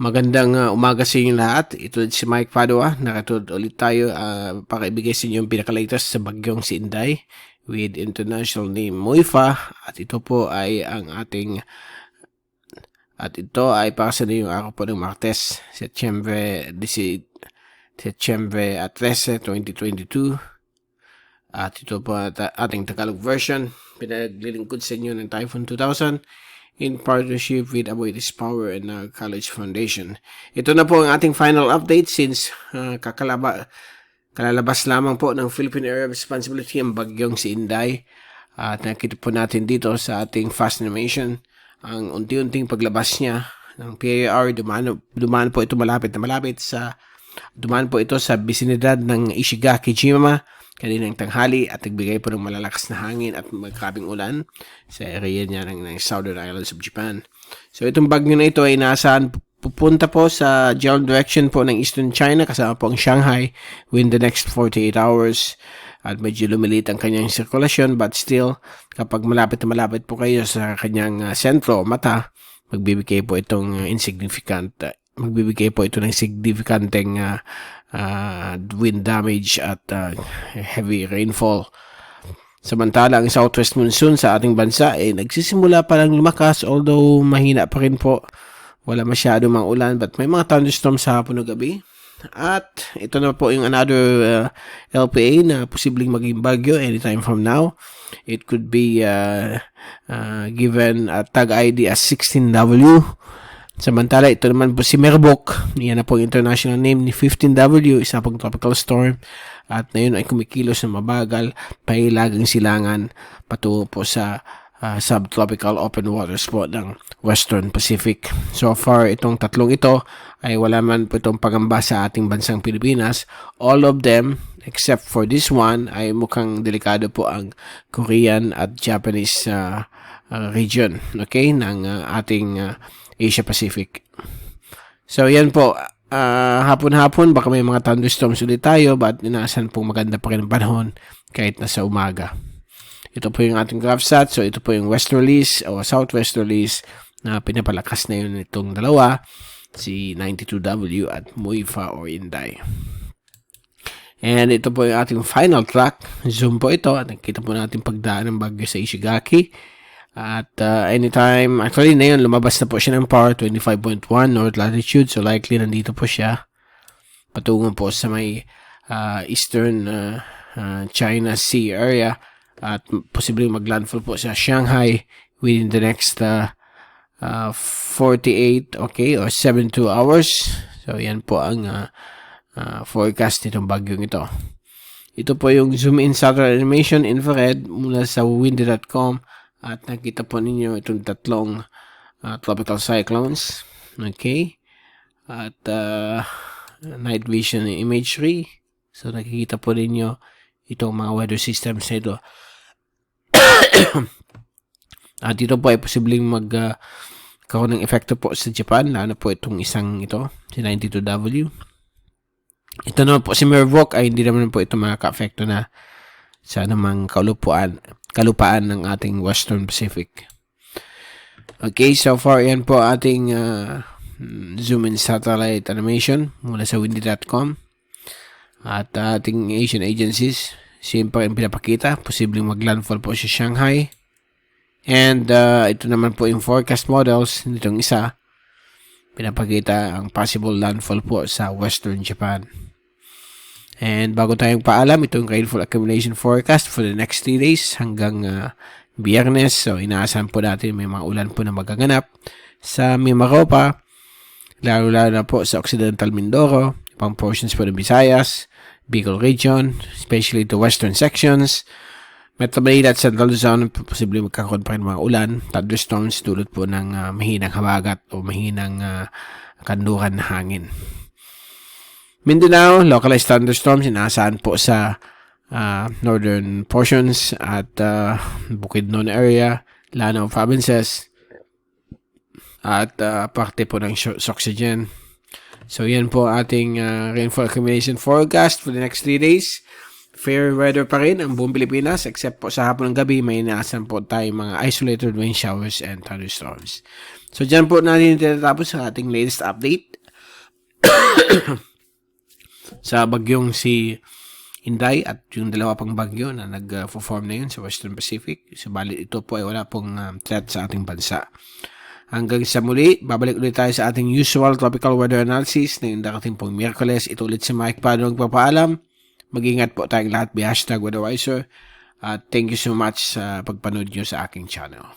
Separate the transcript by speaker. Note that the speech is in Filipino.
Speaker 1: Magandang umaga sa inyo lahat. Ito si Mike Padua. Nakatulad ulit tayo para ibigay sa inyo yung pinaka-latest sa bagyong si Inday with international name Muifa. At ito ay para sa yung araw po ng Martes, Setyembre 13, 2022. At ito po ating Tagalog version. Pinaglilingkod sa inyo ng Typhoon 2000. In partnership with Avoidance Power and College Foundation. Ito na po ang ating final update since kalalabas lamang po ng Philippine Area of Responsibility ang bagyong si Inday. At nakita po natin dito sa ating fast animation ang unti-unting paglabas niya ng PAR. Dumaan po ito dumaan po ito sa bisinidad ng Ishigaki, Jima kaninang tanghali at nagbigay po ng malalakas na hangin at magkabing ulan sa area niya ng Southern Islands of Japan. So itong bagyo na ito ay nasaan pupunta po sa general direction po ng Eastern China kasama po ang Shanghai within the next 48 hours at medyo lumilit ang kanyang sirkulasyon but still kapag malapit po kayo sa kanyang sentro mata magbibigay po ito ng significanteng wind damage at heavy rainfall. Samantala, ang southwest monsoon sa ating bansa ay nagsisimula pa lang lumakas although mahina pa rin po. Wala masyado mang ulan but may mga thunderstorms sa hapon o gabi. At ito na po yung another LPA na posibleng maging bagyo anytime from now. It could be given a tag ID as 16W. Samantala, ito naman po si Merbok. Yan na po ang international name ni 15W, isa pong tropical storm. At ngayon ay kumikilos na mabagal, pahilagang silangan patungo po sa subtropical open waters po ng Western Pacific. So far, itong tatlong ito ay wala man po itong pagamba sa ating bansang Pilipinas. All of them, except for this one, ay mukhang delikado po ang Korean at Japanese region, okay, ng ating Asia Pacific. So yan po, hapon-hapon baka may mga thunderstorms ulit tayo but inaasahan pong maganda pa rin ang panahon kahit nasa umaga. Ito po yung ating graph sat. So ito po yung westerlies o southwesterlies na pinapalakas na yun itong dalawa, si 92W at Muifa or Inday. And ito po yung ating final track. Zoom po ito at nakita po natin pagdaan ng bagyo sa Ishigaki. At anytime, actually na yun, lumabas na po siya ng power, 25.1 north latitude. So likely nandito po siya patungo po sa may eastern China Sea area. At posibleng maglandfall po sa Shanghai within the next 48 or 72 hours. So yan po ang forecast nitong bagyong ito. Ito po yung zoom in satellite animation infrared mula sa windy.com. At nakita po ninyo itong tatlong tropical cyclones. Okay. At night vision imagery. So nakikita po ninyo itong mga weather systems na ito. At ito po ay posibleng magkaroon ng epekto po sa Japan. Lalo po itong isang ito, si 92W. Ito naman po si Merbok ay hindi naman po ito makaka-epekto na sa anumang kalupaan ng ating Western Pacific. Okay, so far yan po ating zoom in satellite animation mula sa windy.com at ating Asian agencies. Same pa rin pinapakita, posibleng maglandfall po sa Shanghai. And ito naman po yung forecast models nitong isa. Pinapakita ang possible landfall po sa Western Japan. And bago tayong paalam, itong rainfall accumulation forecast for the next 3 days hanggang Biyernes. So, inaasahan po natin may mga ulan po na magaganap sa Mimaropa, lalo-lalo na po sa Occidental Mindoro, ibang portions po ng Visayas, Bicol region, especially the western sections, Metro Manila at Central Luzon, posibleng magkakaroon pa rin mga ulan, thunderstorms tulad po ng mahinang habagat o mahinang kanduran na hangin. Mindanao, localized thunderstorms inaasahan po sa northern portions at Bukidnon area, Lanao provinces, at parte po ng Sorsogon. So yan po ating rainfall accumulation forecast for the next 3 days. Fair weather pa rin ang buong Pilipinas except po sa hapon ng gabi may inaasahan po tayong mga isolated rain showers and thunderstorms. So dyan po natin tinatapos ang ating latest update sa bagyong si Inday at yung dalawa pang bagyo na nag-form na yun sa Western Pacific. Subalit ito po ay wala pong threat sa ating bansa. Hanggang sa muli, babalik ulit tayo sa ating usual tropical weather analysis na yung darating pong Miyerkules. Ito ulit si Mike Padua nagpapaalam. Mag-ingat po tayong lahat. Be #weatherwiser. Thank you so much sa pagpanood nyo sa aking channel.